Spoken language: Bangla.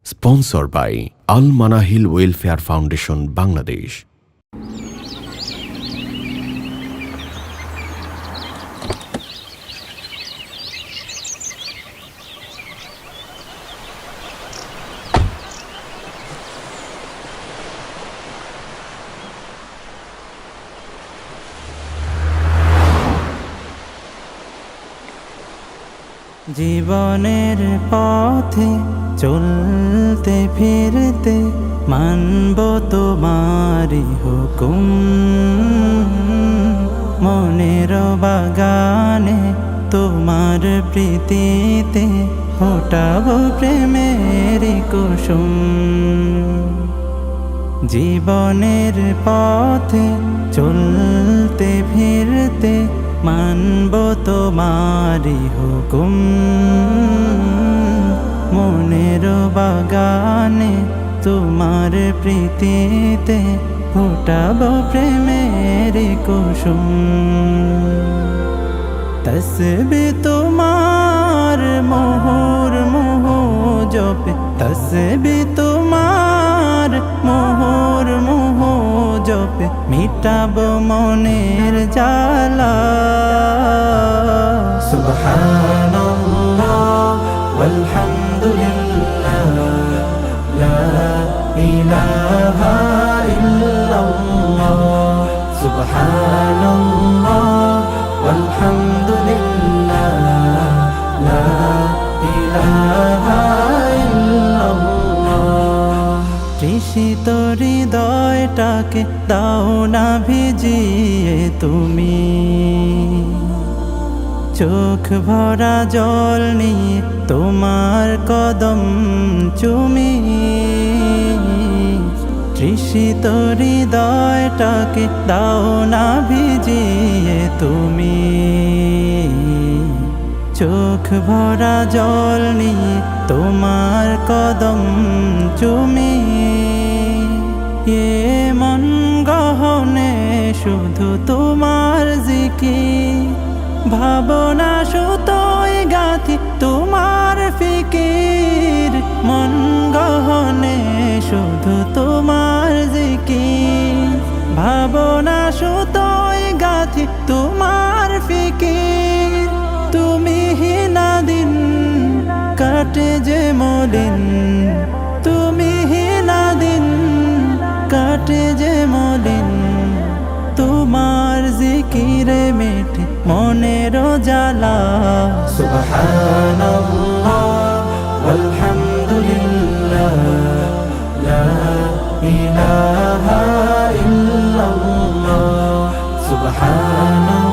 Sponsored by Al Manahil Welfare Foundation, Bangladesh. জীবনের পথে চলতে ফিরতে মানব তোমারি হুকুম, মনের বাগানে তোমার প্রীতিতে ফোটাবো প্রেমের কুসুম। জীবনের পথে চলতে ফিরতে মানব তোমারি হুকুম, মনের বাগানে তোমার প্রীতিতে ফোটাবো প্রেমের কুসুম। তসবিহ তোমার মোহর মোহ জপে, তসবিহ তোমার মোহর মোহ জপে মিটাবো মনের জ্বালা। সুবহানাল্লাহ ওয়ালহামদুলিল্লাহ, লা ইলাহা ইল্লাল্লাহ। সুবহানাল্লাহ ওয়ালহামদুলিল্লাহ, লা ইলাহা ইল্লাল্লাহ। তৃষিত হৃদয়টাকে দাও না ভিজিয়ে তুমি, চোখ ভরা জল নিয়ে তোমার কদম চুমি। তৃষিত হৃদয়টাকে দাও না ভিজিয়ে তুমি, চোখ ভরা জল নিয়ে তোমার কদম চুমি। এ মন গহনে শুধু তোমার জিকির, ভাবনা সুতোয় গাথি তোমার ফিকির। মন গহনে শুধু তোমার জিকির, ভাবনা সুতোয় গাথি তোমার ফিকির। তুমি হিনা দিন কাটে যে মলিন, তুমি হিনা দিন কাটে যে মলিন। তোমার জিকিরে মেটে মনের জ্বালা। সুবহানাল্লাহ ওয়ালহামদুলিল্লাহ, লা ইলাহা ইল্লাল্লাহ। সুবহানাল্লাহ